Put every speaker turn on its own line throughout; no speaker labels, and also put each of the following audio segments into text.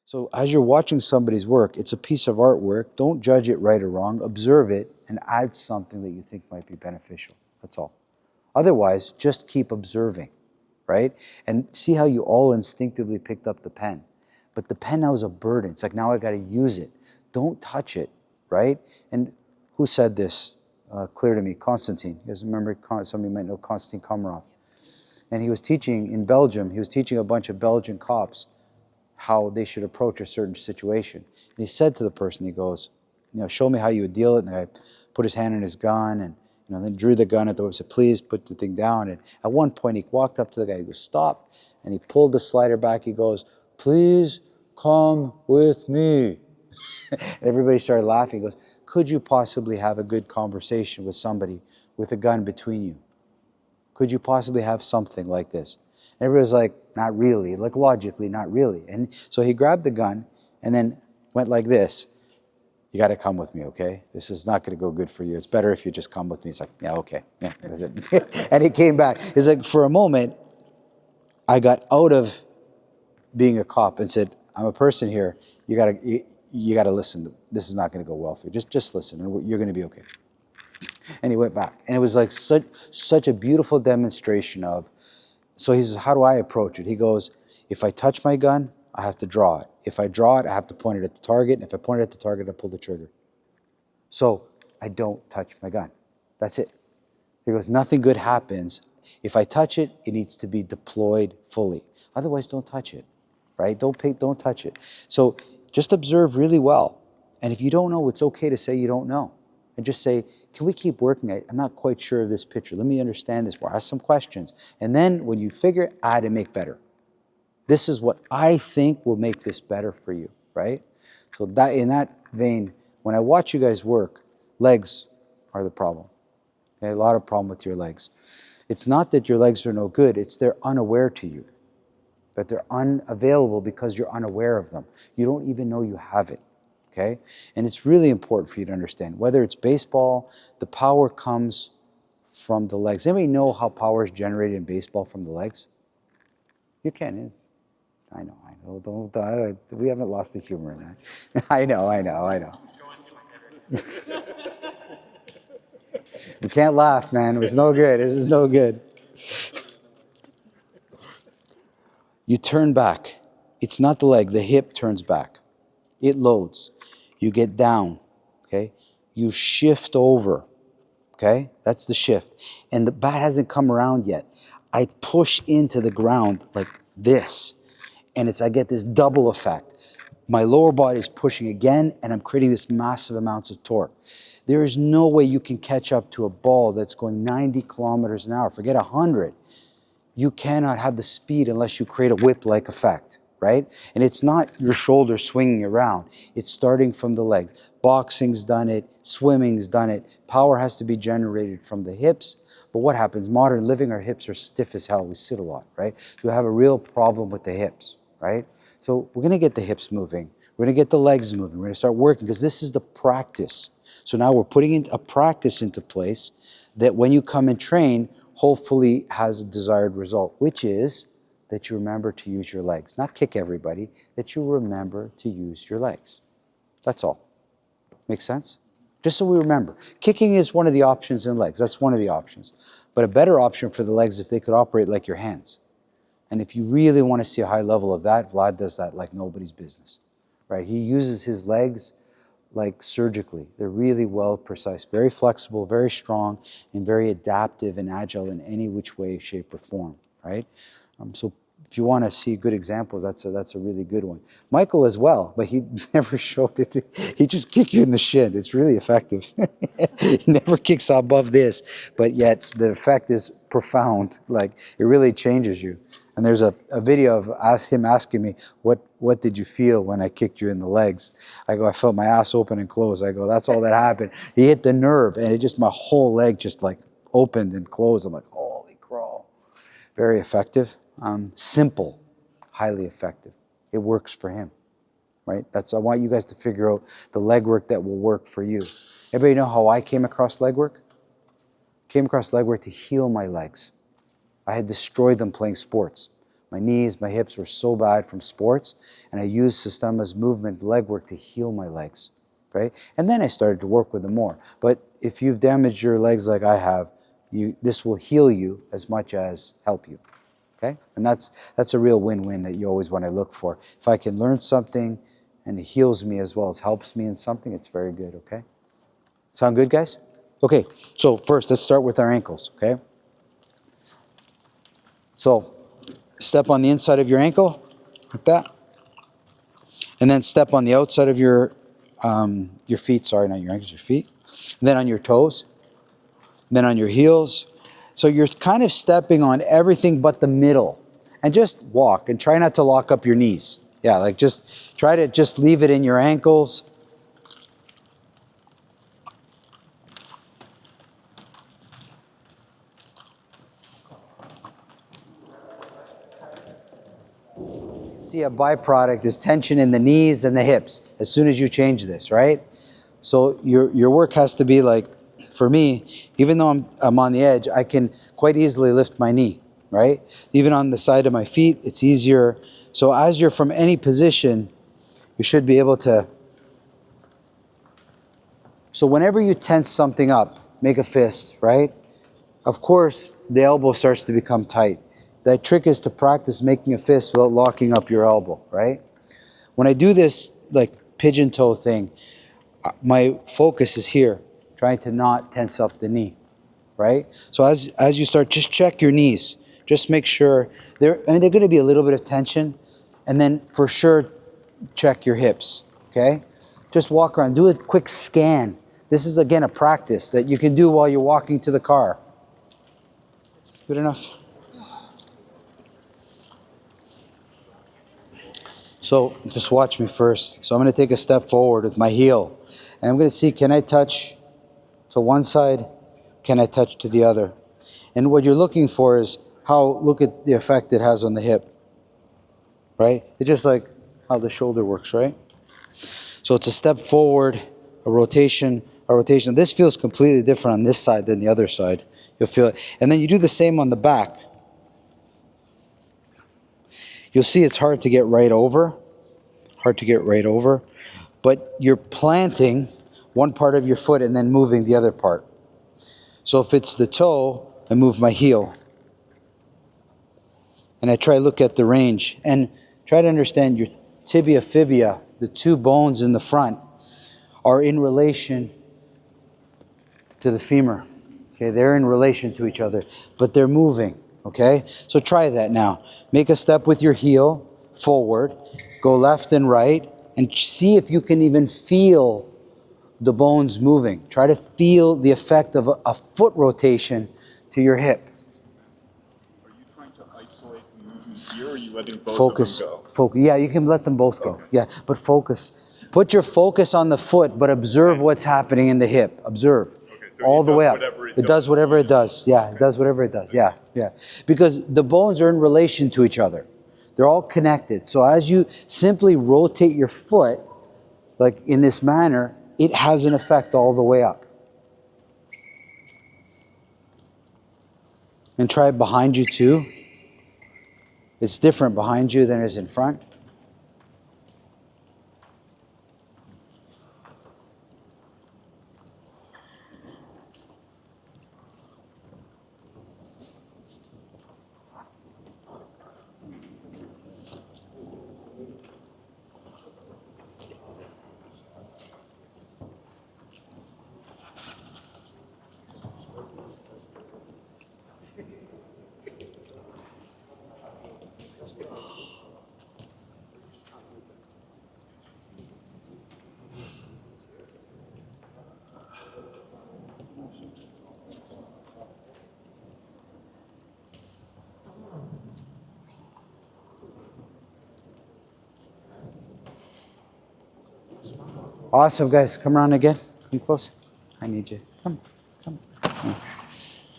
So as you're watching somebody's work, it's a piece of artwork. Don't judge it right or wrong. Observe it and add something that you think might be beneficial. That's all. Otherwise, just keep observing, right? And see how you all instinctively picked up the pen. But the pen now is a burden. It's like, now I got to use it. Don't touch it, right? And who said this clear to me? Constantine. You guys remember, somebody might know Konstantin Komarov. And he was teaching in Belgium. He was teaching a bunch of Belgian cops how they should approach a certain situation. And he said to the person, he goes, show me how you would deal it. And the guy put his hand in his gun and then drew the gun at the whip, said, please put the thing down. And at one point he walked up to the guy, he goes, stop. And he pulled the slider back, he goes, please come with me. And everybody started laughing. He goes, could you possibly have a good conversation with somebody with a gun between you? Could you possibly have something like this? And everybody was like, not really, like logically, not really. And so he grabbed the gun and then went like this. You got to come with me, okay? This is not going to go good for you. It's better if you just come with me. It's like, yeah, okay. Yeah, that's it. And he came back. It's like, for a moment, I got out of being a cop and said, I'm a person here. You got to listen. This is not going to go well for you. Just listen, and you're going to be okay. And he went back. And it was like such a beautiful demonstration of, so he says, how do I approach it? He goes, if I touch my gun, I have to draw it. If I draw it, I have to point it at the target. And if I point it at the target, I pull the trigger. So I don't touch my gun. That's it. He goes, nothing good happens. If I touch it, it needs to be deployed fully. Otherwise, don't touch it, right? Don't touch it. So just observe really well. And if you don't know, it's okay to say you don't know. And just say, can we keep working? I'm not quite sure of this picture. Let me understand this more. Ask some questions. And then when you figure, add and make better. This is what I think will make this better for you, right? So that in that vein, when I watch you guys work, legs are the problem. Okay? A lot of problem with your legs. It's not that your legs are no good. It's they're unaware to you. That they're unavailable because you're unaware of them. You don't even know you have it. Okay? And it's really important for you to understand. Whether it's baseball, the power comes from the legs. Anybody know how power is generated in baseball from the legs? You can. I know. We haven't lost the humor in that. I know. You can't laugh, man. It was no good. This is no good. You turn back. It's not the leg. The hip turns back. It loads. You get down, okay? You shift over, okay? That's the shift. And the bat hasn't come around yet. I push into the ground like this, and I get this double effect. My lower body is pushing again, and I'm creating this massive amounts of torque. There is no way you can catch up to a ball that's going 90 kilometers an hour. Forget 100. You cannot have the speed unless you create a whip-like effect. Right? And it's not your shoulder swinging around. It's starting from the legs. Boxing's done it. Swimming's done it. Power has to be generated from the hips. But what happens? Modern living, our hips are stiff as hell. We sit a lot, right? So we have a real problem with the hips, right? So we're going to get the hips moving. We're going to get the legs moving. We're going to start working because this is the practice. So now we're putting a practice into place that when you come and train, hopefully has a desired result, which is that you remember to use your legs. Not kick everybody, that you remember to use your legs. That's all. Make sense? Just so we remember. Kicking is one of the options in legs. That's one of the options. But a better option for the legs if they could operate like your hands. And if you really want to see a high level of that, Vlad does that like nobody's business. Right? He uses his legs like surgically. They're really well precise, very flexible, very strong, and very adaptive and agile in any which way, shape, or form. Right? So if you want to see good examples, that's a really good one. Michael as well, but he never showed it. He just kicked you in the shin. It's really effective. He never kicks above this, but yet the effect is profound. Like it really changes you. And there's a video of him asking me, what did you feel when I kicked you in the legs? I go, I felt my ass open and close. I go, that's all that happened. He hit the nerve, and it just, my whole leg just like opened and closed. I'm like, holy crow. Very effective. Simple, highly effective. It works for him, right? I want you guys to figure out the leg work that will work for you. Everybody know how I came across leg work? Came across leg work to heal my legs. I had destroyed them playing sports. My knees, my hips were so bad from sports, and I used Systema's movement, leg work to heal my legs, right? And then I started to work with them more. But if you've damaged your legs like I have, this will heal you as much as help you, okay? And that's a real win-win that you always want to look for. If I can learn something and it heals me as well as helps me in something, it's very good, okay? Sound good, guys? Okay, so first, let's start with our ankles, okay? So, step on the inside of your ankle, like that. And then step on the outside of your feet, sorry, not your ankles, your feet. And then on your toes. And then on your heels. So you're kind of stepping on everything but the middle. And just walk and try not to lock up your knees. Yeah, like just try to just leave it in your ankles. See, a byproduct is tension in the knees and the hips as soon as you change this, right? So your work has to be like, for me, even though I'm on the edge, I can quite easily lift my knee, right? Even on the side of my feet, it's easier. So as you're from any position, you should be able to. So whenever you tense something up, make a fist, right? Of course, the elbow starts to become tight. The trick is to practice making a fist without locking up your elbow, right? When I do this like pigeon toe thing, my focus is here, trying to not tense up the knee, right? So as you start, just check your knees. Just make sure they're going to be a little bit of tension, and then for sure check your hips, okay? Just walk around, do a quick scan. This is again a practice that you can do while you're walking to the car. Good enough? So just watch me first. So I'm going to take a step forward with my heel. And I'm going to see, can I touch to one side? Can I touch to the other? And what you're looking for is look at the effect it has on the hip. Right? It's just like how the shoulder works, right? So it's a step forward, a rotation, a rotation. This feels completely different on this side than the other side. You'll feel it. And then you do the same on the back. You'll see it's hard to get right over. Hard to get right over. But you're planting one part of your foot and then moving the other part. So if it's the toe, I move my heel. And I try to look at the range. And try to understand your tibia, fibia, the two bones in the front, are in relation to the femur. Okay, they're in relation to each other, but they're moving. Okay, so try that now. Make a step with your heel forward, go left and right, and see if you can even feel the bones moving. Try to feel the effect of a foot rotation to your hip.
Are you trying to isolate movement here, or are you letting both
Focus,
of them go?
focus. Yeah, you can let them both go.
Okay.
Yeah, but focus. Put your focus on the foot, but observe what's happening in the hip. Observe.
So
all the way up.
It
does whatever it does. Yeah, it does whatever it does. Yeah, yeah. Because the bones are in relation to each other. They're all connected. So as you simply rotate your foot, like in this manner, it has an effect all the way up. And try it behind you too. It's different behind you than it is in front. Awesome, guys. Come around again. Come close. I need you. Come.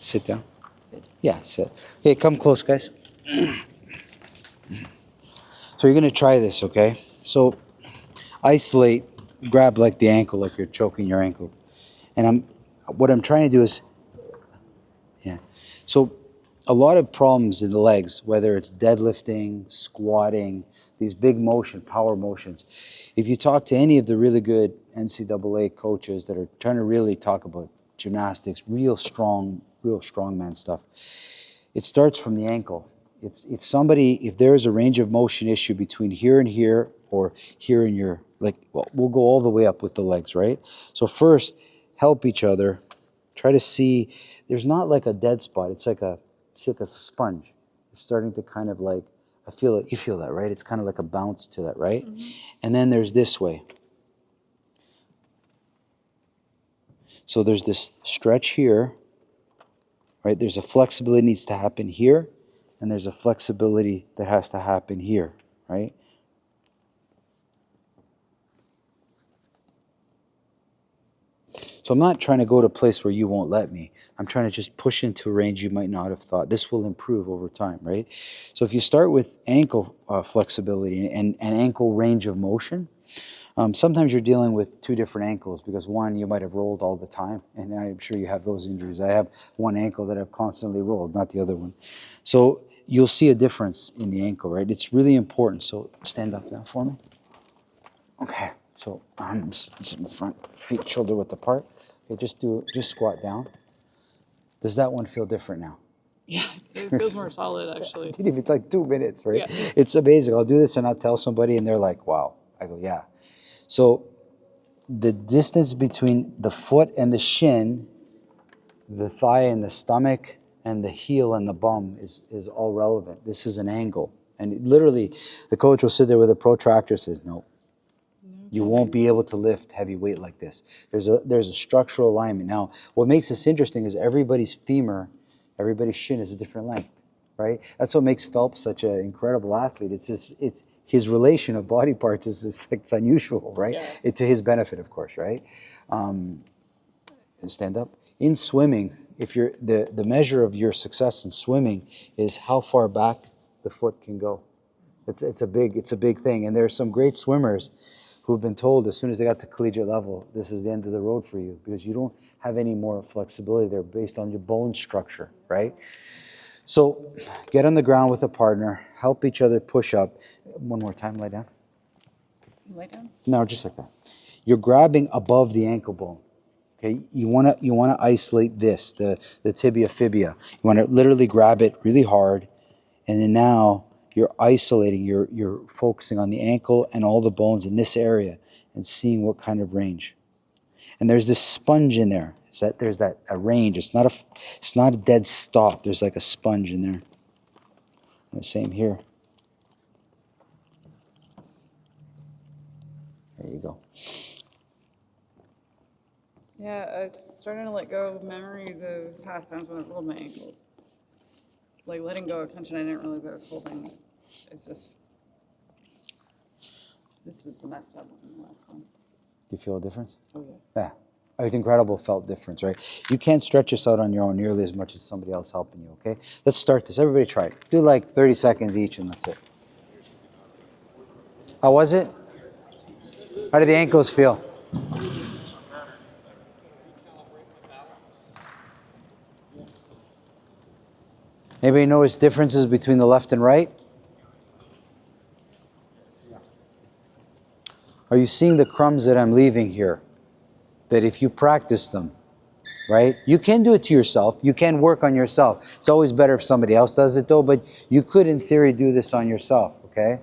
Sit down. Sit. Yeah, sit. Okay, come close, guys. So you're going to try this, okay? So isolate, grab like the ankle, like you're choking your ankle. And what I'm trying to do is, yeah. So a lot of problems in the legs, whether it's deadlifting, squatting, these big motion, power motions. If you talk to any of the really good NCAA coaches that are trying to really talk about gymnastics, real strongman stuff, it starts from the ankle. If there is a range of motion issue between here and here, or here and your, like, well, we'll go all the way up with the legs, right? So first, help each other. Try to see, there's not like a dead spot. It's like a sponge. It's starting to kind of like, I feel it, you feel that, right? It's kind of like a bounce to that, right? Mm-hmm. And then there's this way. So there's this stretch here, right? There's a flexibility that needs to happen here, and there's a flexibility that has to happen here, right? So I'm not trying to go to a place where you won't let me. I'm trying to just push into a range you might not have thought. This will improve over time, right? So if you start with ankle flexibility and ankle range of motion, sometimes you're dealing with two different ankles because one, you might have rolled all the time, and I'm sure you have those injuries. I have one ankle that I've constantly rolled, not the other one. So you'll see a difference in the ankle, right? It's really important. So stand up now for me. Okay. So arms in front, feet shoulder width apart. Okay, just squat down. Does that one feel different now?
Yeah, it feels more solid actually.
It didn't even like 2 minutes, right?
Yeah.
It's amazing. I'll do this and I'll tell somebody and they're like, wow. I go, yeah. So the distance between the foot and the shin, the thigh and the stomach, and the heel and the bum is all relevant. This is an angle. And literally, the coach will sit there with a protractor and says, no. You won't be able to lift heavy weight like this. There's a structural alignment. Now, what makes this interesting is everybody's femur, everybody's shin is a different length, right? That's what makes Phelps such an incredible athlete. It's his relation of body parts is it's unusual, right?
Yeah.
To his benefit, of course, right? Stand up. In swimming, if you're the measure of your success in swimming is how far back the foot can go. It's a big thing, and there's some great swimmers who've been told as soon as they got to collegiate level, this is the end of the road for you because you don't have any more flexibility there based on your bone structure, right? So get on the ground with a partner, help each other push up. One more time, lie down.
Lay down?
No, just like that. You're grabbing above the ankle bone. Okay, you wanna isolate this, the tibia fibia. You wanna literally grab it really hard, and then now you're isolating, you're focusing on the ankle and all the bones in this area and seeing what kind of range. And there's this sponge in there. There's a range. It's not a dead stop. There's like a sponge in there. And the same here. There you go.
Yeah, it's starting to let go of memories of past times when I rolled my ankles. Like letting go of tension I didn't realize I was holding. It's just, this is the messed up one, the last one.
Do you feel a difference?
Oh yeah.
Yeah. It's incredible felt difference, right? You can't stretch this out on your own nearly as much as somebody else helping you, okay? Let's start this. Everybody try it. Do like 30 seconds each and that's it. How was it? How did the ankles feel? Anybody notice differences between the left and right? Are you seeing the crumbs that I'm leaving here? That if you practice them, right? You can do it to yourself. You can work on yourself. It's always better if somebody else does it though, but you could in theory do this on yourself, okay?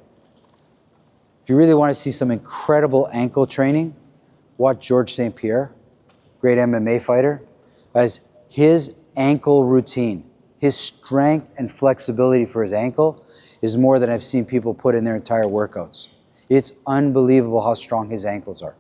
If you really want to see some incredible ankle training, watch George St. Pierre, great MMA fighter, as his ankle routine. His strength and flexibility for his ankle is more than I've seen people put in their entire workouts. It's unbelievable how strong his ankles are,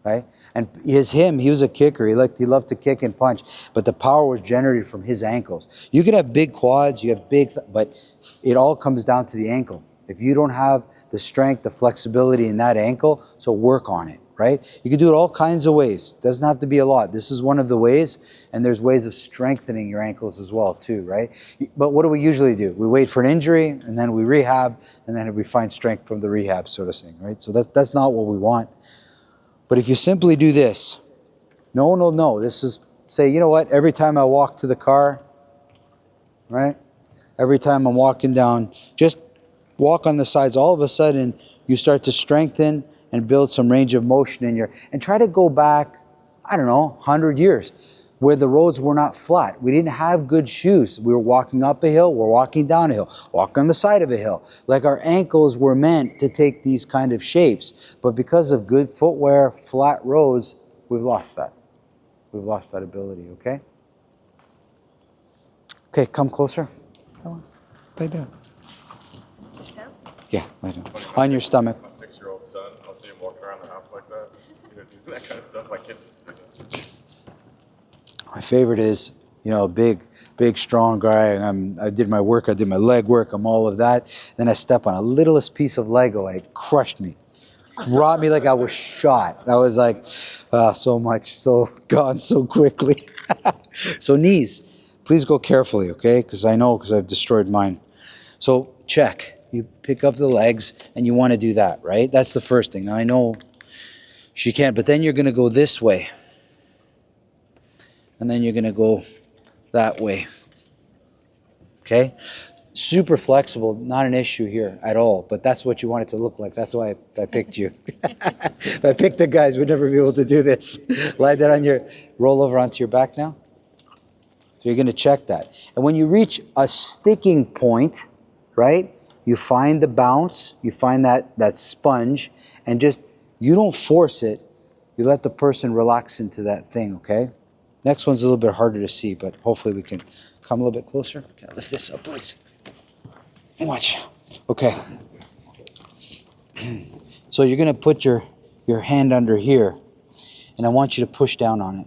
right? And he was a kicker. He loved to kick and punch, but the power was generated from his ankles. You can have big quads, you have but it all comes down to the ankle. If you don't have the strength, the flexibility in that ankle, so work on it, right? You can do it all kinds of ways. Doesn't have to be a lot. This is one of the ways, and there's ways of strengthening your ankles as well too, right? But what do we usually do? We wait for an injury, and then we rehab, and then we find strength from the rehab sort of thing, right? So that's not what we want. But if you simply do this, no one will know. This is, say, you know what, every time I walk to the car, right? Every time I'm walking down, just walk on the sides. All of a sudden, you start to strengthen and build some range of motion in your, and try to go back, I don't know, 100 years, where the roads were not flat. We didn't have good shoes. We were walking up a hill, we're walking down a hill, walking on the side of a hill. Like our ankles were meant to take these kind of shapes. But because of good footwear, flat roads, we've lost that. We've lost that ability, okay? Okay, come closer. Lay down. Yeah, lay down. On your stomach.
My 6-year-old son, I'll see him walking around the house like that. You know, doing that kind of stuff. My kids just do that.
My favorite is, you know, big, strong guy. I did my work, I did my leg work, I'm all of that. Then I step on a littlest piece of Lego and it crushed me. Brought me like I was shot. I was like, so much, so gone so quickly. So knees, please go carefully, okay? Because I've destroyed mine. So check. You pick up the legs and you want to do that, right? That's the first thing. Now I know she can't, but then you're going to go this way. And then you're going to go that way. Okay? Super flexible, not an issue here at all, but that's what you want it to look like. That's why I picked you. If I picked the guys, we'd never be able to do this. Lie that on your, roll over onto your back now. So you're going to check that. And when you reach a sticking point, right, you find the bounce, you find that sponge, and just, you don't force it, you let the person relax into that thing, okay? Next one's a little bit harder to see, but hopefully we can come a little bit closer. Can I lift this up, please? Watch. Okay. So you're going to put your hand under here, and I want you to push down on it.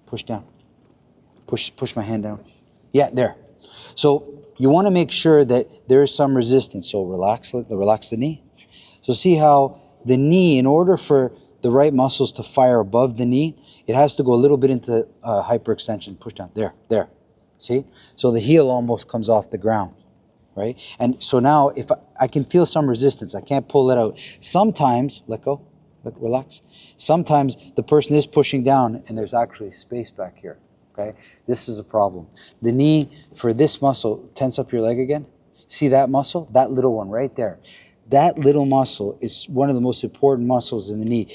Push down. Push my hand down. Yeah, there. So you want to make sure that there is some resistance. So relax the knee. So see how the knee, in order for the right muscles to fire above the knee, it has to go a little bit into hyperextension. Push down. There. See? So the heel almost comes off the ground, right? And so now if I can feel some resistance, I can't pull it out. Sometimes, let go, relax. Sometimes the person is pushing down and there's actually space back here, okay? This is a problem. The knee, for this muscle, tense up your leg again. See that muscle? That little one right there. That little muscle is one of the most important muscles in the knee.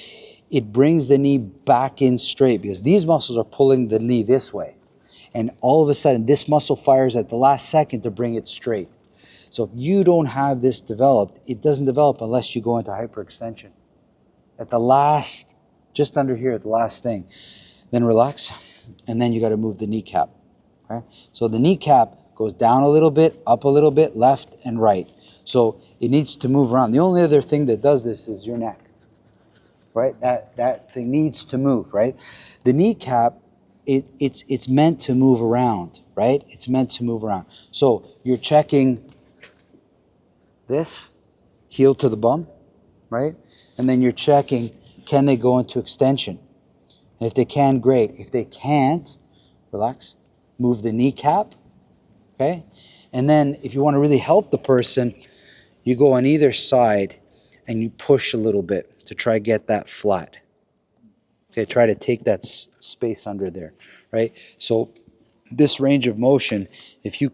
It brings the knee back in straight because these muscles are pulling the knee this way. And all of a sudden, this muscle fires at the last second to bring it straight. So if you don't have this developed, it doesn't develop unless you go into hyperextension. At the last, just under here, at the last thing. Then relax, and then you got to move the kneecap. Okay? So the kneecap goes down a little bit, up a little bit, left and right. So it needs to move around. The only other thing that does this is your neck. Right? That thing needs to move, right? The kneecap, it's meant to move around, right? It's meant to move around. So you're checking this, heel to the bum, right? And then you're checking, can they go into extension? And if they can, great. If they can't, relax, move the kneecap, okay? And then if you want to really help the person, you go on either side and you push a little bit to try to get that flat. Okay, try to take that space under there, right? So this range of motion, if you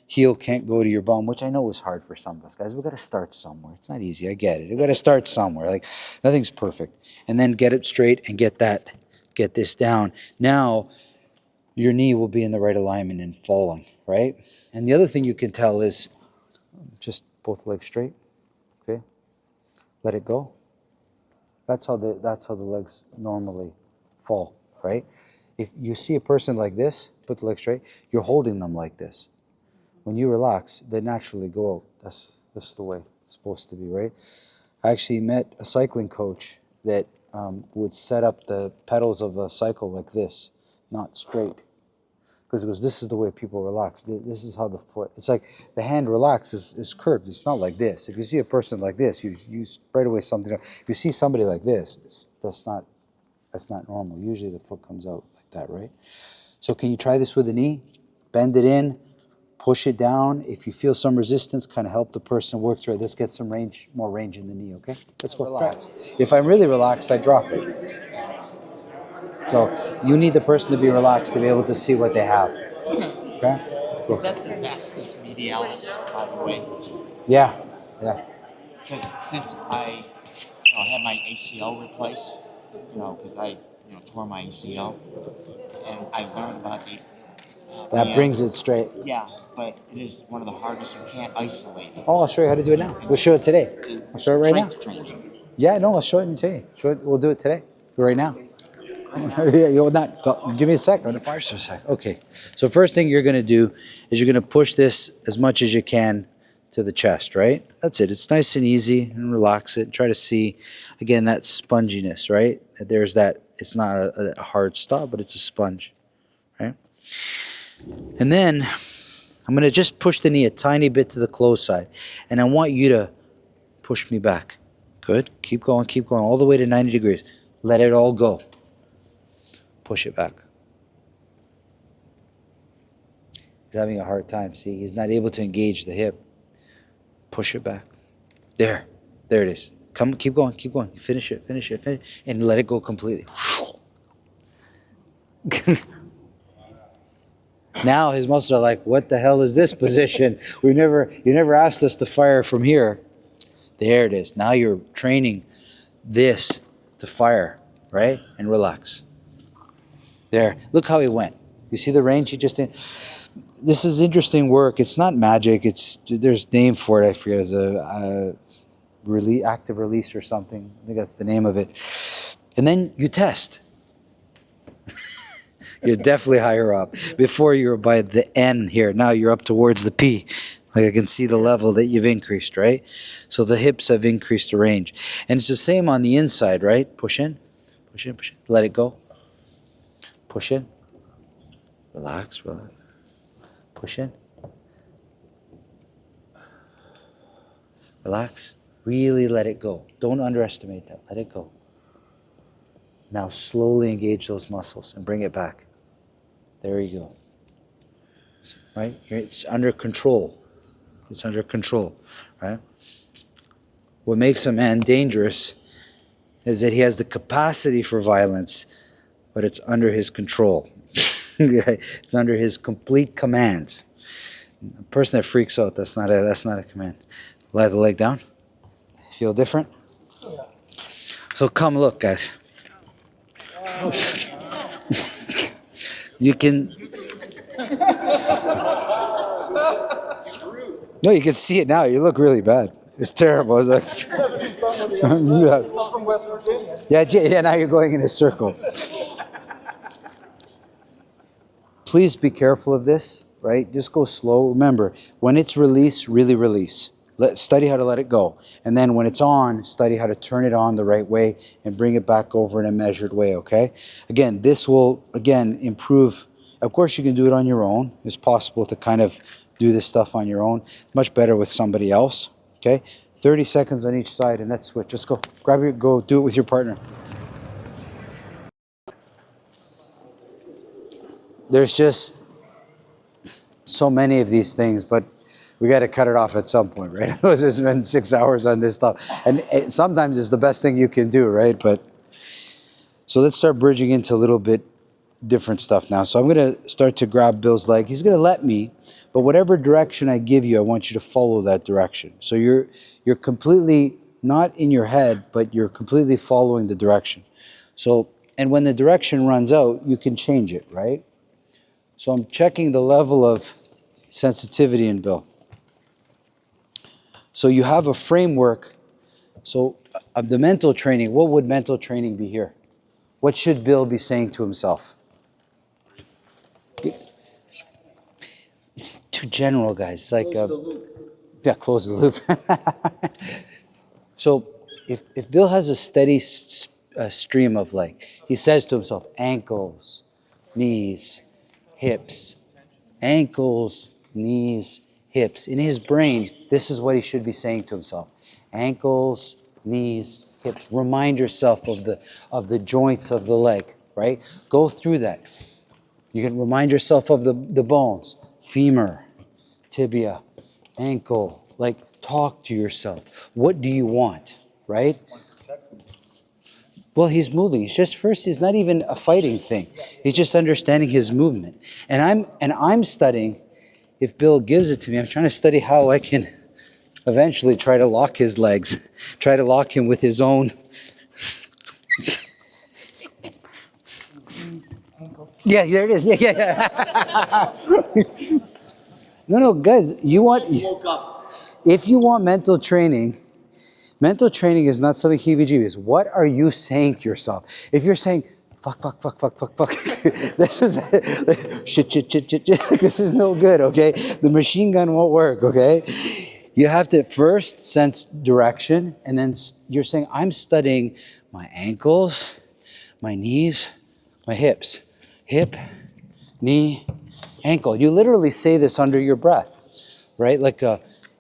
heel can't go to your bum, which I know is hard for some of us guys. We've got to start somewhere. It's not easy, I get it. We've got to start somewhere. Like, nothing's perfect. And then get it straight and get this down. Now, your knee will be in the right alignment and falling, right? And the other thing you can tell is just both legs straight, okay? Let it go. That's how the legs normally fall, right? If you see a person like this, put the legs straight, you're holding them like this. When you relax, they naturally go out. That's the way it's supposed to be, right? I actually met a cycling coach that would set up the pedals of a cycle like this, not straight. Because it goes, this is the way people relax. This is how the foot, it's like the hand relaxes, is curved. It's not like this. If you see a person like this, you right away something. If you see somebody like this, that's not normal. Usually the foot comes out like that, right? So can you try this with the knee? Bend it in, push it down. If you feel some resistance, kind of help the person work through it. Let's get some more range in the knee, okay? Let's go. Relaxed. If I'm really relaxed, I drop it. So you need the person to be relaxed to be able to see what they have. Okay?
Is that the vastus medialis, by the way?
Yeah, yeah.
Because since I had my ACL replaced, because I tore my ACL, and I learned about the
That brings it straight.
yeah, but it is one of the hardest. You can't isolate it.
Oh, I'll show you how to do it now. We'll show it today. I'll show it right now.
Strength training.
Yeah, no, I'll show it today. We'll do it today, right now. Yeah, you'll not. Give me a sec. I'm gonna fire for a sec. Okay. So first thing you're gonna do is you're gonna push this as much as you can to the chest, right? That's it. It's nice and easy, and relax it. Try to see, again, that sponginess, right? There's that. It's not a hard stop, but it's a sponge, right? And then I'm gonna just push the knee a tiny bit to the closed side, and I want you to push me back. Good. Keep going, all the way to 90 degrees. Let it all go. Push it back. He's having a hard time. See, he's not able to engage the hip. Push it back. There it is. Come, keep going. Finish it, and let it go completely. Now his muscles are like, what the hell is this position? You never asked us to fire from here. There it is. Now you're training this to fire, right? And relax. There. Look how he went. You see the range he just did? This is interesting work. It's not magic. There's a name for it. I forget. It's a active release or something. I think that's the name of it. And then you test. You're definitely higher up. Before you were by the N here. Now you're up towards the P. Like I can see the level that you've increased, right? So the hips have increased the range. And it's the same on the inside, right? Push in. Let it go. Push in. Relax. Push in. Relax. Really let it go. Don't underestimate that. Let it go. Now slowly engage those muscles and bring it back. There you go. Right? It's under control. Right? What makes a man dangerous is that he has the capacity for violence, but it's under his control. It's under his complete command. A person that freaks out, that's not a command. Lie the leg down. Feel different? Yeah. So come look, guys. You can. No, you can see it now. You look really bad. It's terrible. It's like, yeah. From West Virginia. Yeah. Now you're going in a circle. Please be careful of this, right? Just go slow. Remember, when it's released, really release. Study how to let it go. And then when it's on, study how to turn it on the right way and bring it back over in a measured way, okay? Again, this will, improve. Of course, you can do it on your own. It's possible to kind of do this stuff on your own. It's much better with somebody else, okay? 30 seconds on each side, and let's switch. Just go. Go do it with your partner. There's just so many of these things, but we got to cut it off at some point, right? Otherwise, we spend 6 hours on this stuff. And sometimes it's the best thing you can do, right? But so let's start bridging into a little bit different stuff now. So I'm going to start to grab Bill's leg. He's going to let me, but whatever direction I give you, I want you to follow that direction. So you're completely not in your head, but you're completely following the direction. So, and when the direction runs out, you can change it, right? So I'm checking the level of sensitivity in Bill. So you have a framework. So of the mental training, what would mental training be here? What should Bill be saying to himself? It's too general, guys. It's like, close the loop. So if Bill has a steady stream of he says to himself, ankles, knees, hips, ankles, knees, hips. In his brain, this is what he should be saying to himself. Ankles, knees, hips. Remind yourself of the joints of the leg, right? Go through that. You can remind yourself of the bones. Femur, tibia, ankle. Talk to yourself. What do you want, right? Well, he's moving. He's not even a fighting thing. He's just understanding his movement. And I'm studying if Bill gives it to me, I'm trying to study how I can eventually try to lock his legs, try to lock him with his own. Yeah, there it is. Yeah. No, guys, if you want mental training is not something heebie-jeebies. What are you saying to yourself? If you're saying, fuck, this is, shit, this is no good, okay? The machine gun won't work, okay? You have to first sense direction, and then you're saying, I'm studying my ankles, my knees, my hips. Hip, knee, ankle. You literally say this under your breath, right?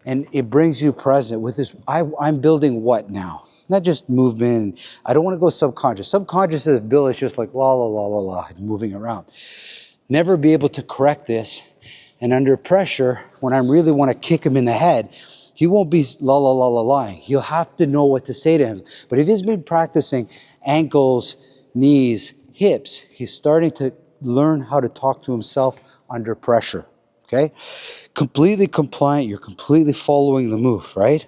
And it brings you present with this. I'm building what now? Not just movement. I don't want to go subconscious. Subconscious is Bill is just like la la la la la, moving around. Never be able to correct this. And under pressure, when I really want to kick him in the head, he won't be la la la la lying. He'll have to know what to say to him. But if he's been practicing ankles, knees, hips, he's starting to learn how to talk to himself under pressure. Okay? Completely compliant, you're completely following the move, right?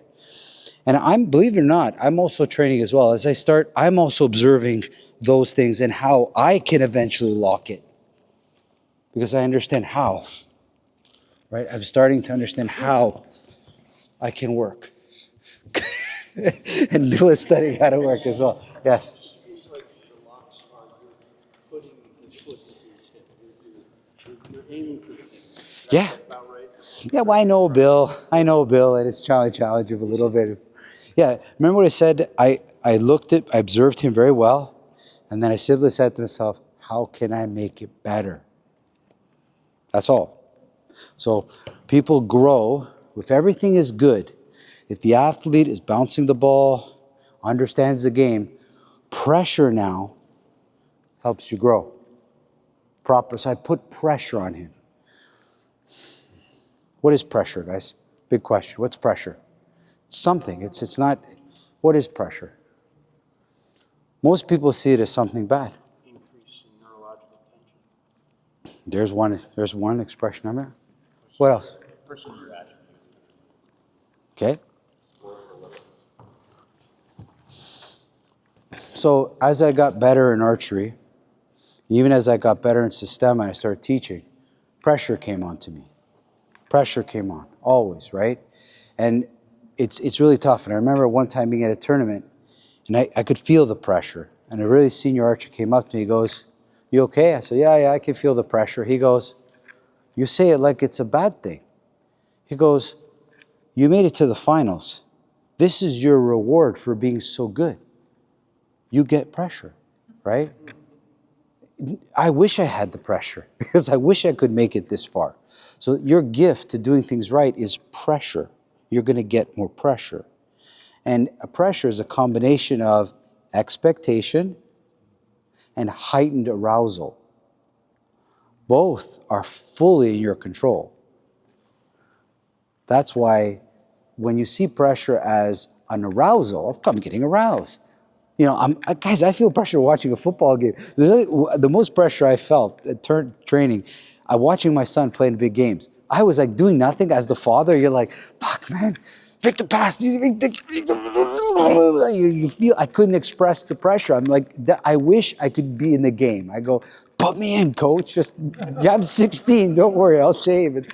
And believe it or not, I'm also training as well. As I start, I'm also observing those things and how I can eventually lock it. Because I understand how, right? I'm starting to understand how I can work. And Bill is studying how to work as well. Yes.
Seems like the locks are you're putting his foot into his hip. You're aiming for the hip.
Yeah.
About right?
Yeah, well, I know Bill, and it's trying to challenge him a little bit. Yeah, remember what I said? I observed him very well, and then I simply said to myself, how can I make it better? That's all. So people grow, if everything is good, if the athlete is bouncing the ball, understands the game, pressure now helps you grow. So I put pressure on him. What is pressure, guys? Big question. What's pressure? It's something. It's not. What is pressure? Most people see it as something bad.
Increase in neurological tension.
There's one expression of it. What else?
Person you're agitated.
Okay. So as I got better in archery, even as I got better in Systema, I started teaching, pressure came on to me. Pressure came on, always, right? And it's really tough. And I remember one time being at a tournament, and I could feel the pressure. And a really senior archer came up to me, he goes, you okay? I said, yeah, I can feel the pressure. He goes, you say it like it's a bad thing. He goes, you made it to the finals. This is your reward for being so good. You get pressure, right? I wish I had the pressure because I wish I could make it this far. So your gift to doing things right is pressure. You're going to get more pressure. And a pressure is a combination of expectation and heightened arousal. Both are fully in your control. That's why when you see pressure as an arousal, I'm getting aroused. You know, guys, I feel pressure watching a football game. The most pressure I felt at training, watching my son play in big games. I was like doing nothing as the father. You're like, fuck, man, make the pass. You feel, I couldn't express the pressure. I'm like, I wish I could be in the game. I go, put me in, coach. I'm 16. Don't worry, I'll shave it.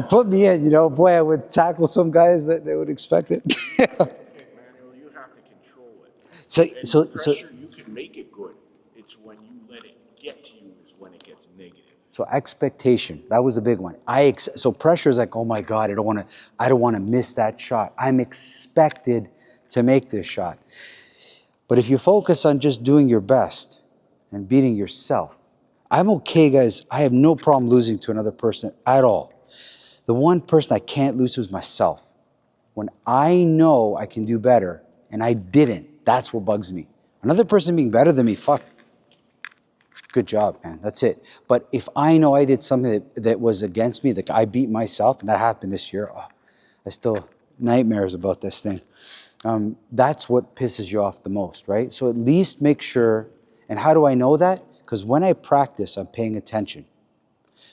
Put me in, you know. Boy, I would tackle some guys that they would expect it.
Emmanuel, you have to control it.
So
Pressure, you can make it good. It's when you let it get to you is when it gets negative.
So expectation, that was a big one. So pressure is like, oh my God, I don't want to miss that shot. I'm expected to make this shot. But if you focus on just doing your best and beating yourself, I'm okay, guys. I have no problem losing to another person at all. The one person I can't lose to is myself. When I know I can do better and I didn't, that's what bugs me. Another person being better than me, fuck. Good job, man. That's it. But if I know I did something that was against me, that I beat myself, and that happened this year, I still nightmares about this thing. That's what pisses you off the most, right? So at least make sure, and how do I know that? Because when I practice, I'm paying attention.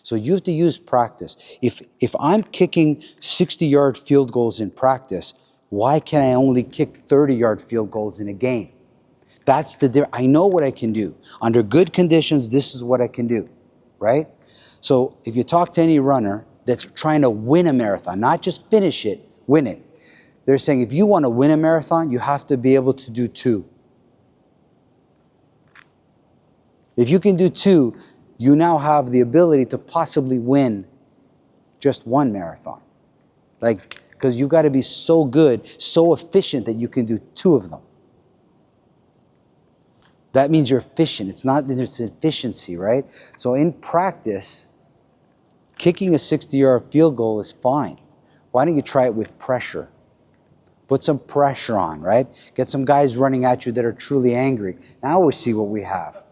So you have to use practice. If I'm kicking 60-yard field goals in practice, why can I only kick 30-yard field goals in a game? That's the difference. I know what I can do. Under good conditions, this is what I can do, right? So if you talk to any runner that's trying to win a marathon, not just finish it, win it. They're saying if you want to win a marathon, you have to be able to do 2. If you can do 2, you now have the ability to possibly win just 1 marathon. Like, because you got to be so good, so efficient that you can do 2 of them. That means you're efficient. It's not that it's efficiency, right? So in practice, kicking a 60-yard field goal is fine. Why don't you try it with pressure? Put some pressure on, right? Get some guys running at you that are truly angry. Now we see what we have.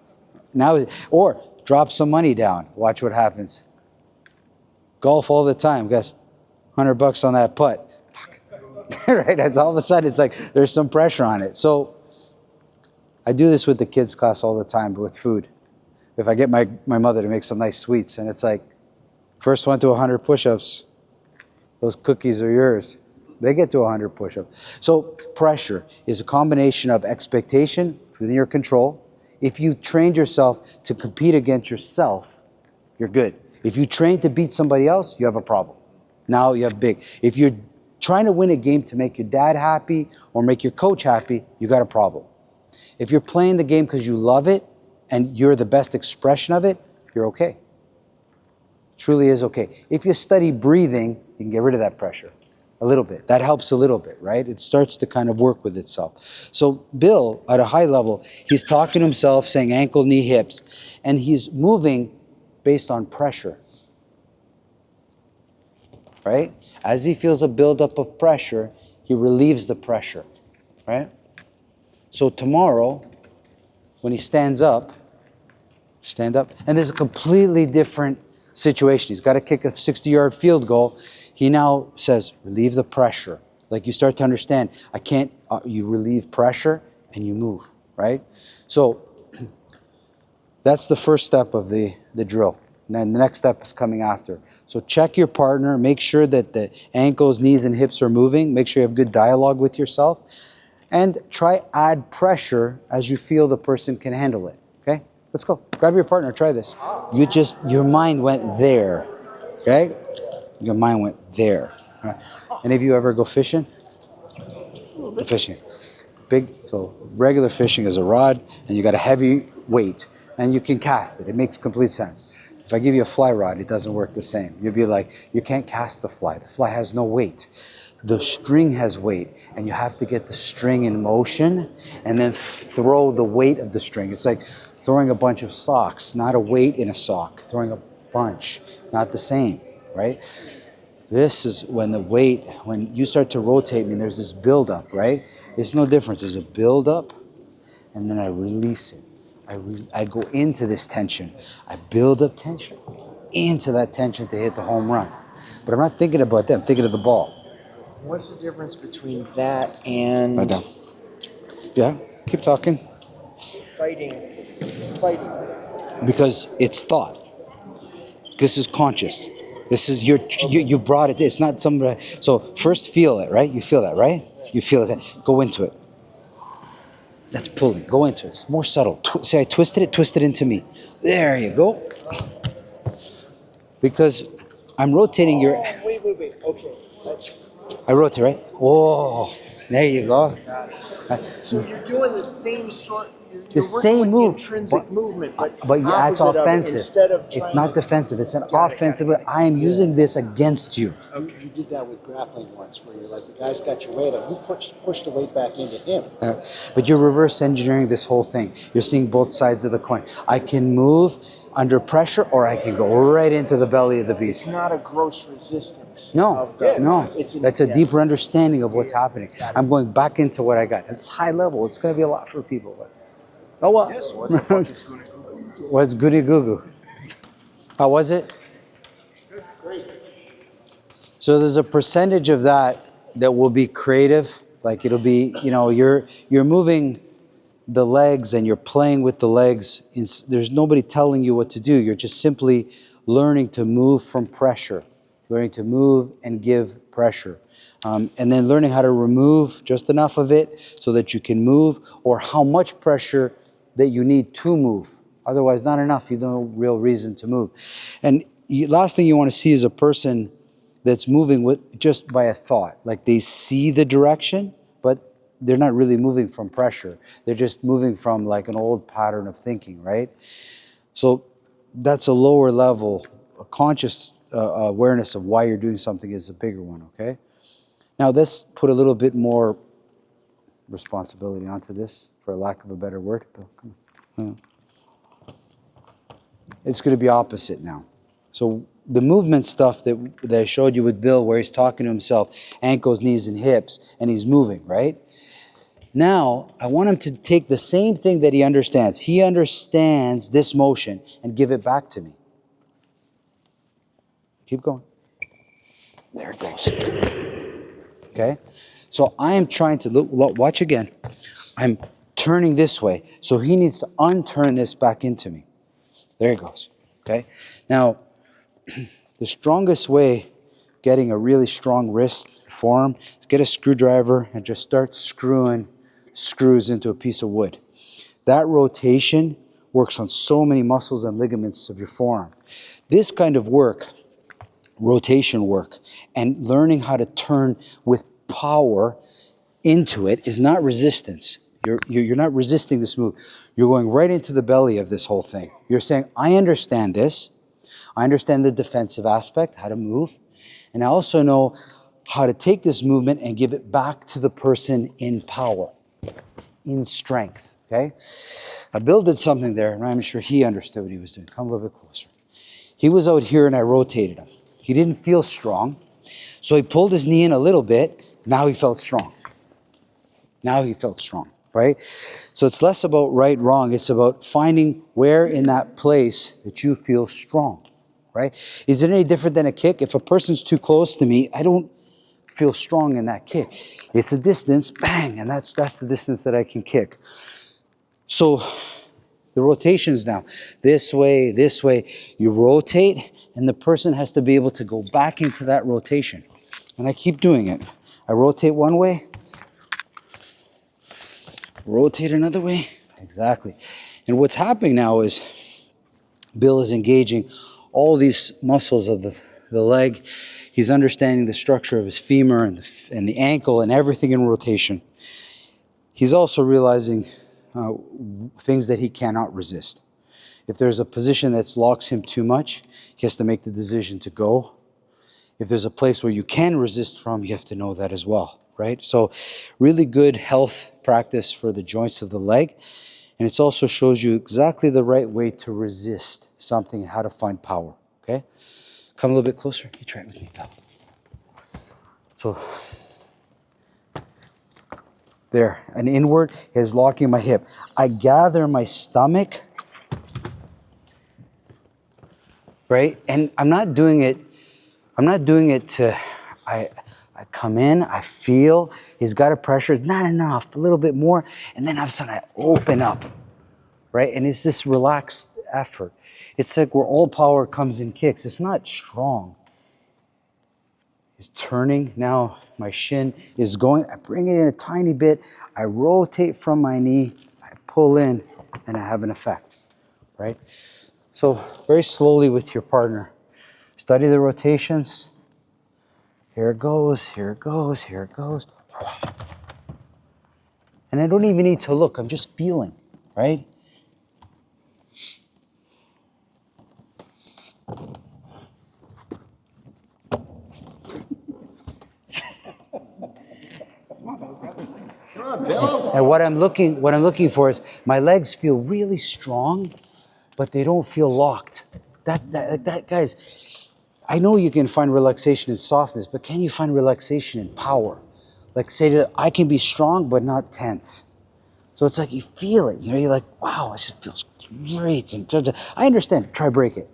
Or drop some money down. Watch what happens. Golf all the time, guys. $100 on that putt. Right? That's all of a sudden it's like there's some pressure on it. So I do this with the kids class all the time, but with food. If I get my mother to make some nice sweets, and it's like, first one to 100 push-ups, those cookies are yours. They get to 100 push-ups. So pressure is a combination of expectation within your control. If you trained yourself to compete against yourself, you're good. If you train to beat somebody else, you have a problem. Now you have big. If you're trying to win a game to make your dad happy or make your coach happy, you got a problem. If you're playing the game because you love it and you're the best expression of it, you're okay. Truly is okay. If you study breathing, you can get rid of that pressure a little bit. That helps a little bit, right? It starts to kind of work with itself. So Bill, at a high level, he's talking to himself, saying ankle, knee, hips, and he's moving based on pressure, right? As he feels a buildup of pressure, he relieves the pressure, right? So tomorrow, when he stands up, stand up, and there's a completely different situation. He's got to kick a 60-yard field goal. He now says, relieve the pressure. Like you start to understand, I can't, you relieve pressure and you move, right? So that's the first step of the drill. And then the next step is coming after. So check your partner, make sure that the ankles, knees, and hips are moving. Make sure you have good dialogue with yourself. And try add pressure as you feel the person can handle it, okay? Let's go. Grab your partner, try this. Your mind went there, okay? Your mind went there. All right. Any of you ever go fishing? Fishing. So regular fishing is a rod, and you got a heavy weight, and you can cast it. It makes complete sense. If I give you a fly rod, it doesn't work the same. You'd be like, you can't cast the fly. The fly has no weight. The string has weight, and you have to get the string in motion and then throw the weight of the string. It's like throwing a bunch of socks, not a weight in a sock. Throwing a bunch, not the same, right? This is when the weight, when you start to rotate me, there's this buildup, right? It's no difference. There's a buildup, and then I release it. I go into this tension. I build up tension, into that tension to hit the home run. But I'm not thinking about that. I'm thinking of the ball.
What's the difference between that and
Right down. Yeah, keep talking.
fighting?
Because it's thought. This is conscious. This is you brought it. It's not somebody. So first feel it, right? You feel that, right? You feel it. Go into it. That's pulling. Go into it. It's more subtle. Say I twisted it. Twist it into me. There you go. Because I'm rotating your.
Wait. Okay.
I rotate, right? Whoa. There you go.
So you're doing the same sort.
The same move,
intrinsic movement, but
that's
opposite of it,
offensive.
instead of
It's
trying
not
to-
defensive. It's an
Got it.
offensive. I am using this against you.
You did that with grappling once, where you're like, the guy's got your weight up. You push the weight back into him.
But you're reverse engineering this whole thing. You're seeing both sides of the coin. I can move under pressure, or I can go right into the belly of the beast.
It's not a gross resistance.
No. That's a deeper understanding of what's happening. I'm going back into what I got. That's high level. It's going to be a lot for people. But, oh well. What's goody goo goo? How was it?
Great.
So there's a percentage of that will be creative. Like it'll be, you're moving the legs and you're playing with the legs. There's nobody telling you what to do. You're just simply learning to move from pressure, learning to move and give pressure. And then learning how to remove just enough of it so that you can move, or how much pressure that you need to move. Otherwise, not enough, you have no real reason to move. And last thing you want to see is a person that's moving with just by a thought. Like they see the direction, but they're not really moving from pressure. They're just moving from like an old pattern of thinking, right? So that's a lower level. A conscious awareness of why you're doing something is a bigger one, okay? Now let's put a little bit more responsibility onto this, for lack of a better word. Bill, come on. It's going to be opposite now. So the movement stuff that I showed you with Bill, where he's talking to himself, ankles, knees, and hips, and he's moving, right? Now, I want him to take the same thing that he understands. He understands this motion, and give it back to me. Keep going. There it goes. Okay? So I am trying to look, watch again. I'm turning this way. So he needs to unturn this back into me. There it goes. Okay? Now, the strongest way getting a really strong wrist forearm is get a screwdriver and just start screwing screws into a piece of wood. That rotation works on so many muscles and ligaments of your forearm. This kind of work, rotation work, and learning how to turn with power into it is not resistance. You're not resisting this move. You're going right into the belly of this whole thing. You're saying, I understand this. I understand the defensive aspect, how to move. And I also know how to take this movement and give it back to the person in power, in strength, okay? Now, Bill did something there, and I'm sure he understood what he was doing. Come a little bit closer. He was out here, and I rotated him. He didn't feel strong, so he pulled his knee in a little bit. Now he felt strong. Now he felt strong, right? So it's less about right, wrong. It's about finding where in that place that you feel strong, right? Is it any different than a kick? If a person's too close to me, I don't feel strong in that kick. It's a distance, bang, and that's the distance that I can kick. So the rotations now, this way, you rotate, and the person has to be able to go back into that rotation. And I keep doing it. I rotate one way, rotate another way. Exactly. And what's happening now is Bill is engaging all these muscles of the leg. He's understanding the structure of his femur and the ankle and everything in rotation. He's also realizing things that he cannot resist. If there's a position that locks him too much, he has to make the decision to go. If there's a place where you can resist from, you have to know that as well, right? So really good health practice for the joints of the leg. And it also shows you exactly the right way to resist something and how to find power, okay? Come a little bit closer. You try it with me, pal. So there, an inward is locking my hip. I gather my stomach, right? And I'm not doing it to, I come in, I feel, he's got a pressure, not enough, a little bit more, and then all of a sudden I open up, right? And it's this relaxed effort. It's like where all power comes in kicks. It's not strong. It's turning. Now my shin is going. I bring it in a tiny bit. I rotate from my knee. I pull in, and I have an effect, right? So very slowly with your partner. Study the rotations. Here it goes, here it goes, here it goes. And I don't even need to look. I'm just feeling, right? And what I'm looking for is my legs feel really strong, but they don't feel locked. That guys, I know you can find relaxation in softness, but can you find relaxation in power? Like say that I can be strong, but not tense. So it's like you feel it, you're like, wow, it just feels great. And I understand, try break it.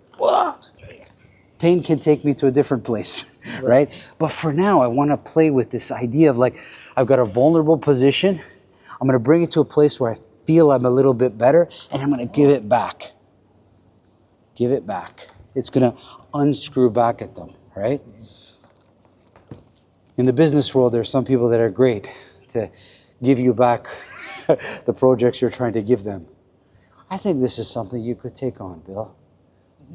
Pain can take me to a different place, right? But for now, I want to play with this idea of like, I've got a vulnerable position. I'm going to bring it to a place where I feel I'm a little bit better, and I'm going to give it back. Give it back. it's going to unscrew back at them, right? In the business world, there are some people that are great to give you back the projects you're trying to give them. I think this is something you could take on, Bill.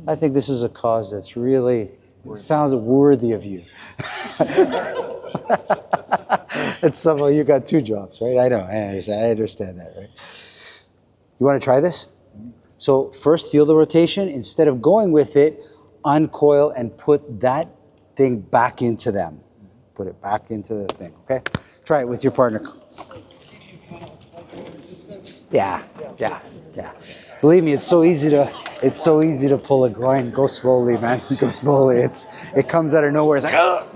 I think this is a cause that's really, it sounds worthy of you. It's somehow you got 2 jobs, right? I know, I understand that, right? You want to try this? So first, feel the rotation. Instead of going with it, uncoil and put that thing back into them. Put it back into the thing, okay? Try it with your partner. Yeah. Believe me, it's so easy to pull a groin. Go slowly, man. Go slowly. It comes out of nowhere. It's like, oh.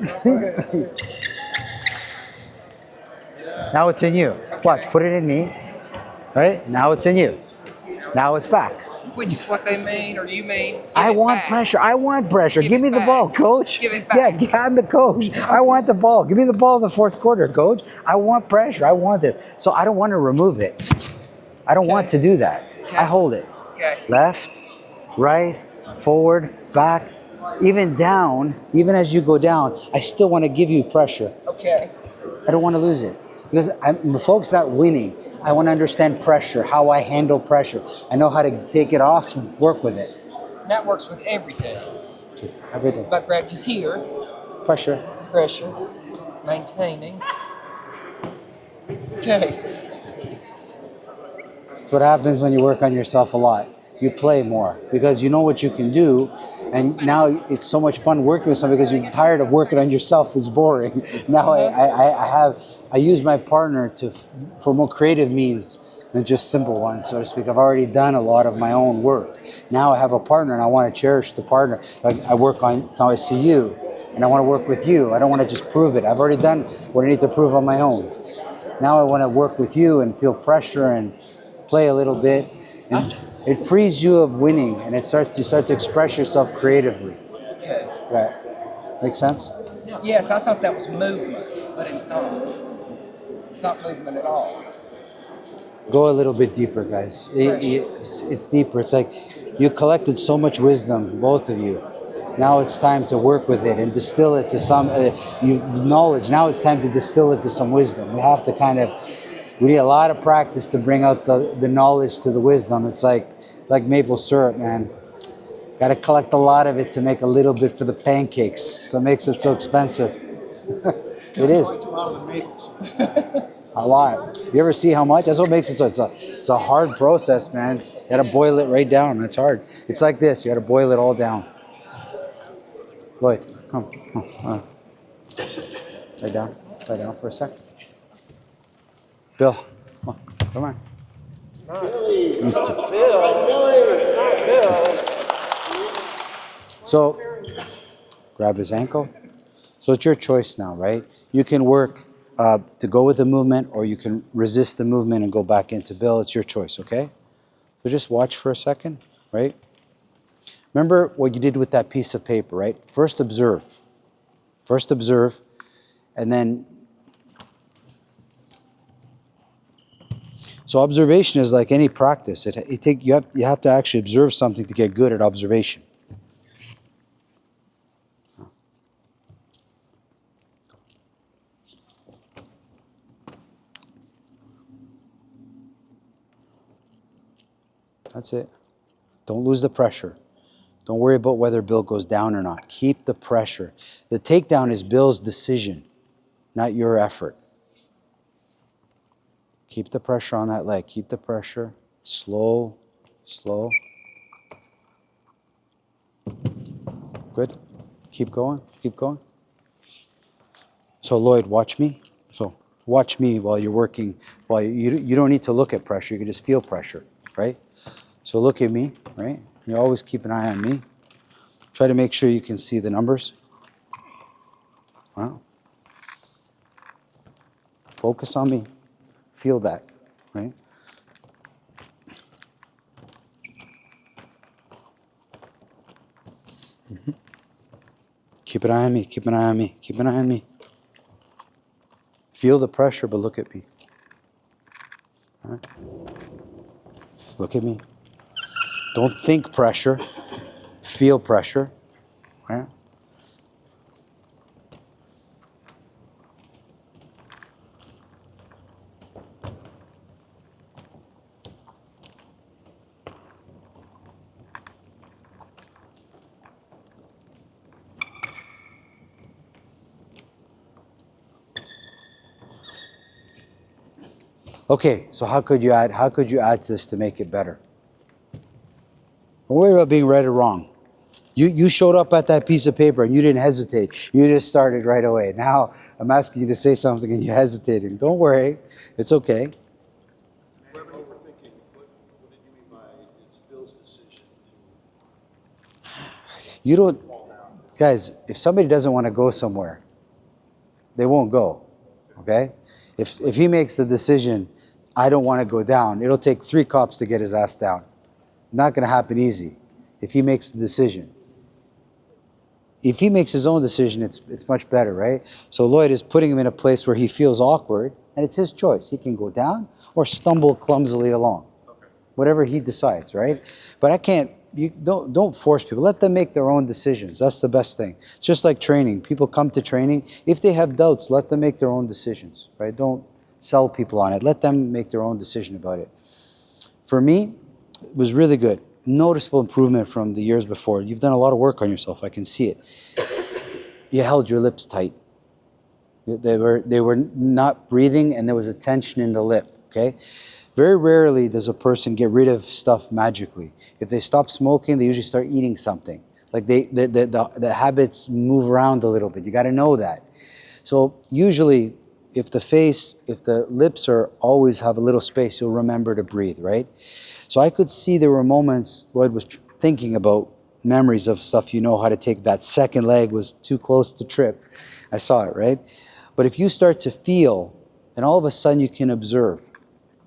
Now it's in you. Watch. Put it in me. Right? Now it's in you. Now it's back.
Which is what they mean, or you mean?
I want pressure. I want pressure. Give me the ball, coach.
Give it back.
Yeah, I'm the coach. Okay. I want the ball. Give me the ball in the 4th quarter, coach. I want pressure. I want it. So I don't want to remove it. I don't want to do that.
Okay.
I hold it.
Okay.
Left, right, forward, back, even down. Even as you go down, I still want to give you pressure.
Okay.
I don't want to lose it. Because the folks not winning, I want to understand pressure, how I handle pressure. I know how to take it off and work with it.
And that works with everything.
Everything.
If I grab you here,
Pressure.
maintaining. Okay.
That's what happens when you work on yourself a lot. You play more because you know what you can do, and now it's so much fun working with someone because you're tired of working on yourself. It's boring. Now I use my partner for more creative means than just simple ones, so to speak. I've already done a lot of my own work. Now I have a partner, and I want to cherish the partner. Like I work on, now I see you, and I want to work with you. I don't want to just prove it. I've already done what I need to prove on my own. Now I want to work with you and feel pressure and play a little bit. And it frees you of winning, and you start to express yourself creatively.
Okay.
Right. Make sense?
Yes, I thought that was movement, but it's not. It's not movement at all.
Go a little bit deeper, guys. It's deeper. It's like you collected so much wisdom, both of you. Now it's time to work with it and distill it to some knowledge. Now it's time to distill it to some wisdom. We have to we need a lot of practice to bring out the knowledge to the wisdom. It's like maple syrup, man. Got to collect a lot of it to make a little bit for the pancakes. So it makes it so expensive. It is. A lot. You ever see how much? That's what makes it so. It's a hard process, man. You got to boil it right down. It's hard. It's like this. You got to boil it all down. Lloyd, come. Lay down. Lay down for a sec. Bill, come on.
Billy!
So, grab his ankle. So it's your choice now, right? You can work to go with the movement, or you can resist the movement and go back into Bill. It's your choice, okay? So just watch for a second, right? Remember what you did with that piece of paper, right? First observe. First observe, and then... So observation is like any practice. You have to actually observe something to get good at observation. That's it. Don't lose the pressure. Don't worry about whether Bill goes down or not. Keep the pressure. The takedown is Bill's decision, not your effort. Keep the pressure on that leg. Keep the pressure. Slow, slow. Good. Keep going. Keep going. So Lloyd, watch me. So watch me while you're working. While you don't need to look at pressure. You can just feel pressure, right? So look at me, right? You always keep an eye on me. Try to make sure you can see the numbers. Wow. Focus on me. Feel that, right? Mm-hmm. Keep an eye on me, keep an eye on me, keep an eye on me. Feel the pressure, but look at me. All right? Look at me. Don't think pressure. feel pressure. Right? Okay, so how could you add to this to make it better? Don't worry about being right or wrong. You showed up at that piece of paper and you didn't hesitate. You just started right away. Now I'm asking you to say something and you're hesitating. Don't worry. It's okay.
What did you mean by it's Bill's decision
You don't, guys, if somebody doesn't want to go somewhere, they won't go. Okay? If he makes the decision, I don't want to go down, it'll take 3 cops to get his ass down. Not going to happen easy if he makes the decision. If he makes his own decision, it's much better, right? So Lloyd is putting him in a place where he feels awkward, and it's his choice. He can go down or stumble clumsily along, whatever he decides, right? But I can't. You don't force people. Let them make their own decisions. That's the best thing. It's just like training. People come to training. If they have doubts, let them make their own decisions, right? Don't sell people on it. Let them make their own decision about it. For me, it was really good. Noticeable improvement from the years before. You've done a lot of work on yourself. I can see it. You held your lips tight. They were not breathing, and there was a tension in the lip. Okay. Very rarely does a person get rid of stuff magically. If they stop smoking, they usually start eating something. Like the habits move around a little bit. You got to know that. So usually, if the lips are always have a little space, you'll remember to breathe, right? So I could see there were moments Lloyd was thinking about memories of stuff how to take. That second leg was too close to trip. I saw it, right? But if you start to feel, and all of a sudden you can observe,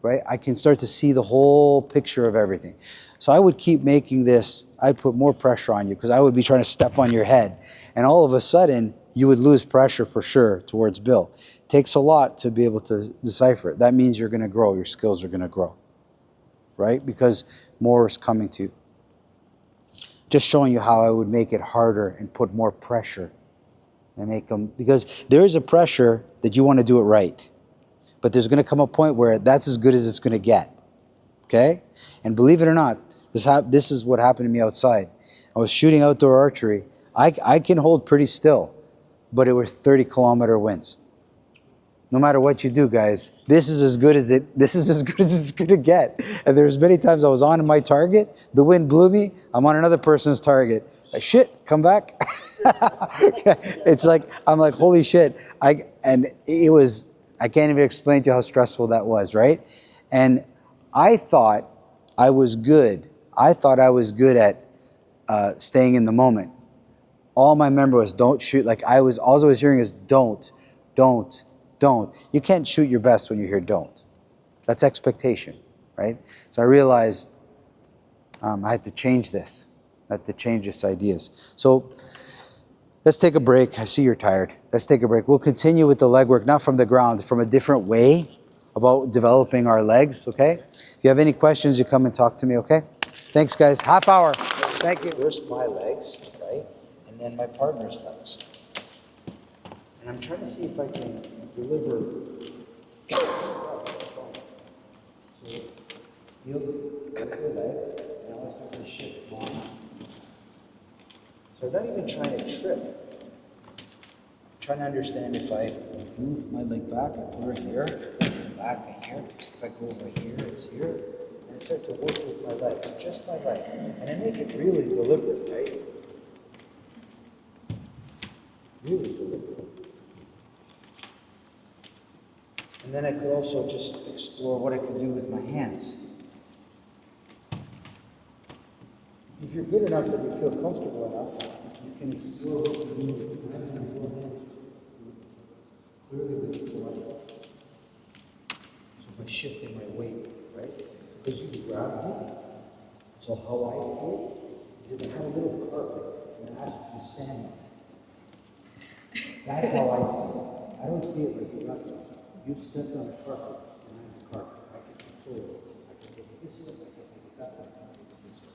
right? I can start to see the whole picture of everything. So I would keep making this, I'd put more pressure on you because I would be trying to step on your head. And all of a sudden, you would lose pressure for sure towards Bill. It takes a lot to be able to decipher it. That means you're going to grow. Your skills are going to grow, right? Because more is coming to you. Just showing you how I would make it harder and put more pressure and make them, because there is a pressure that you want to do it right. But there's going to come a point where that's as good as it's going to get. Okay? And believe it or not, this is what happened to me outside. I was shooting outdoor archery. I can hold pretty still, but it were 30-kilometer winds. No matter what you do, guys, this is as good as it's going to get. And there's many times I was on my target, the wind blew me, I'm on another person's target. Like, shit, come back. It's like, I'm like, holy shit. I can't even explain to you how stressful that was, right? And I thought I was good. I thought I was good at staying in the moment. All my memory was don't shoot. Like all I was hearing is don't. You can't shoot your best when you hear don't. That's expectation, right? So I realized I had to change this. I had to change this ideas. So let's take a break. I see you're tired. Let's take a break. We'll continue with the leg work, not from the ground, from a different way about developing our legs, okay? If you have any questions, you come and talk to me, okay? Thanks, guys. Half hour. Thank you. First my legs, right? And then my partner's legs. And I'm trying to see if I can deliver. So feel the legs, and now I start to shift forward. So I'm not even trying to trip. I'm trying to understand if I move my leg back, I put her here, back and here. If I go over here, it's here. And I start to work with my legs, just my legs. And I make it really deliberate, right? Really deliberate. And then I could also just explore what I could do with my hands. If you're good enough that you feel comfortable enough, you can explore what you can do with your hands and your hands. Clearly with your right. So by shifting my weight, right? Because you can grab me. So how I see it is if I have a little carpet and I ask you to stand on it. That's how I see it. I don't see it like you're not. You've stepped on a carpet, and I'm the carpet. I can control it. I can make it this way, I can make it that way, I can make it this way.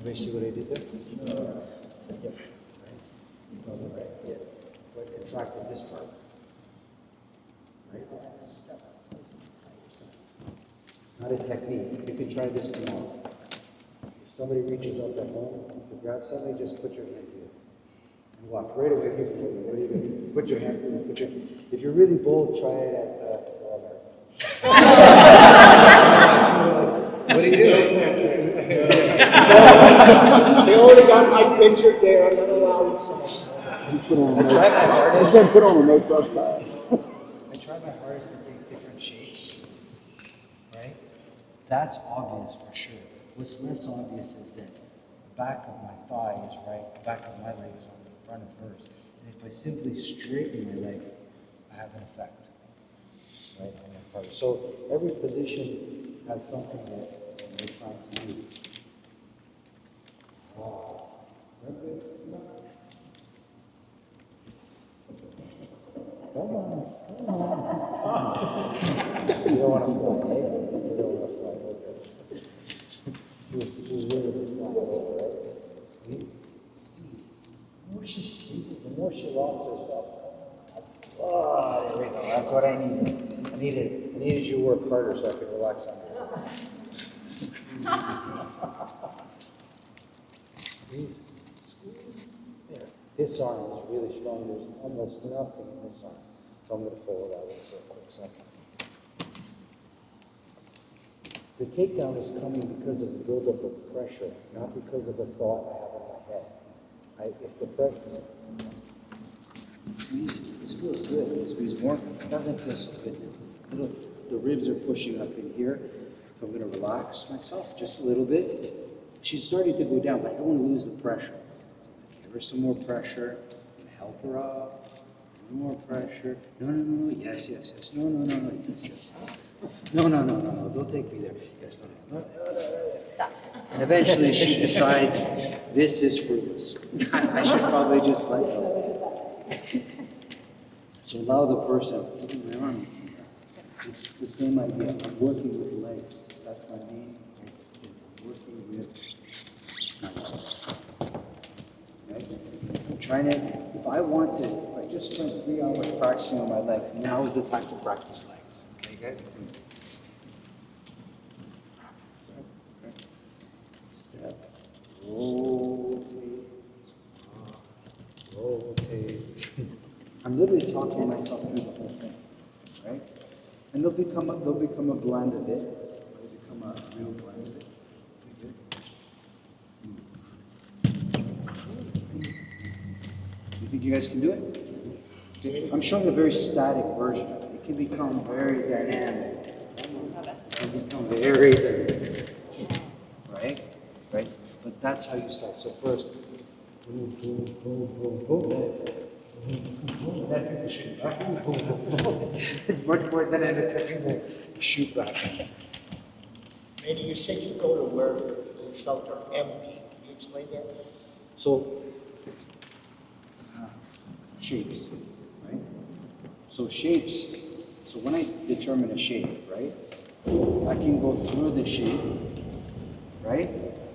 Everybody see what I did there? Yep. Right? Yeah. So I contracted this part. Right? It's not a technique. You can try this tomorrow. If somebody reaches up at home to grab something, just put your hand here. And walk right away here from you. What are you going to do? Put your hand here. If you're really bold, try it at Walmart. What do you do?
They already got my picture there. I'm not allowed to see.
I try my hardest.
Put on a no trespass.
I try my hardest to take different shapes. Right? That's obvious for sure. What's less obvious is that the back of my thigh is right, the back of my leg is on the front of hers. And if I simply straighten my leg, I have an effect. Right on that part. So every position has something that we're trying to do. Wow. Come on. You don't want to fly, eh? You don't want to fly, okay. She's really flying over, right? Squeeze. The more she squeezes, the more she locks herself. Oh, there we go. That's what I needed. I needed you to work harder so I could relax on you. Squeeze. There. This arm is really strong. There's almost nothing in this arm. So I'm going to pull it out for a quick second. The takedown is coming because of the buildup of pressure, not because of a thought I have in my head. If the pressure... Squeeze. This feels good. Squeeze more. It doesn't feel so good. The ribs are pushing up in here. So I'm going to relax myself just a little bit. She's starting to go down, but I don't want to lose the pressure. Give her some more pressure. Help her up. More pressure. No. Yes. No. Yes. No. Don't take me there. Yes. No.
Stop.
And eventually she decides this is fruitless. I should probably just let go. So allow the person. It's the same idea. I'm working with legs. That's my main focus. Is working with legs. Okay? I'm trying to. If I just spent 3 hours practicing on my legs, now is the time to practice legs. Okay, guys? Step, rotate. I'm literally talking myself through the whole thing, right? And they'll become a blend of it. They'll become a real blend of it. You think you guys can do it? I'm showing a very static version. It can become very dynamic. It can become very dynamic. Right? But that's how you start. So first, it's much more than a shoot back.
Manny, you said you go to where you felt are empty. Can you explain that?
So, shapes, right? So shapes, so when I determine a shape, right, I can go through the shape, right?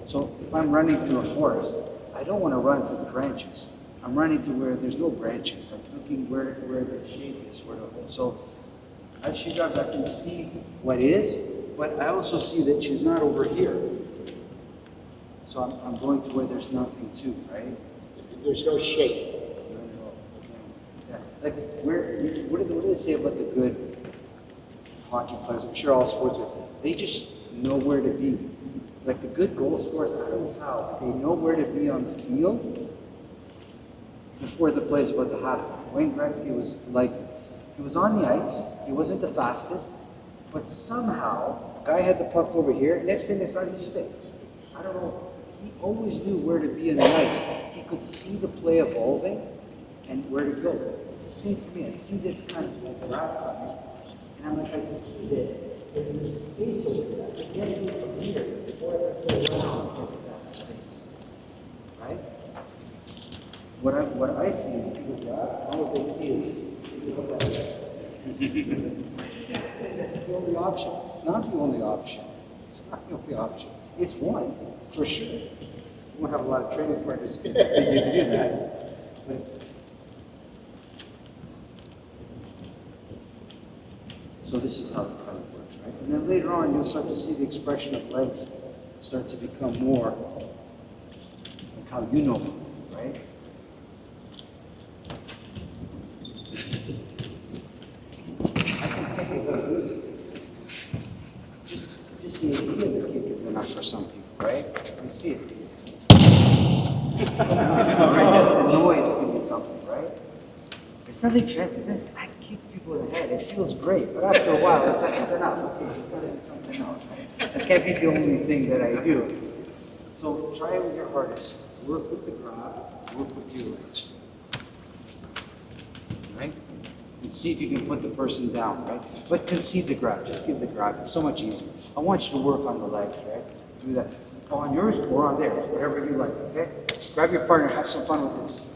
So if I'm running through a forest, I don't want to run to the branches. I'm running to where there's no branches. I'm looking where the shape is, so as she drives, I can see what is, but I also see that she's not over here. So I'm going to where there's nothing too, right?
There's no shape.
Yeah. Like, what do they say about the good hockey players? I'm sure all sports are. They just know where to be. Like the good goal scorers, I don't know how, they know where to be on the field before the play's about to happen. Wayne Gretzky was like this. He was on the ice, he wasn't the fastest, but somehow, a guy had the puck over here, next thing it's on his stick. I don't know, he always knew where to be on the ice. He could see the play evolving and where to go. It's the same for me. I see this kind of like rat coming, and I'm like, I see that there's this space over there. I can get it from here before I can go around into that space. Right? What I see is people grab, all they see is look at that. That's the only option. It's not the only option. It's not the only option. It's one, for sure.
won't have a lot of training partners if you continue to do that. But, so this is how the card works, right? And then later on, you'll start to see the expression of legs start to become more like how you know them, right? I can take a little lose. Just the idea of the kick is enough for some people, right? You see it. Right? Just the noise can be something, right? It's nothing fancy. I kick people in the head. It feels great, but after a while, it's like it's enough. Okay, you gotta do something else. Right? That can't be the only thing that I do. So try it with your hardest. Work with the grab. Work with your legs. Right? And see if you can put the person down, right? But concede the grab. Just give the grab. It's so much easier. I want you to work on the legs, right? Do that on yours or on theirs, whatever you like, okay? Grab your partner, have some fun with this.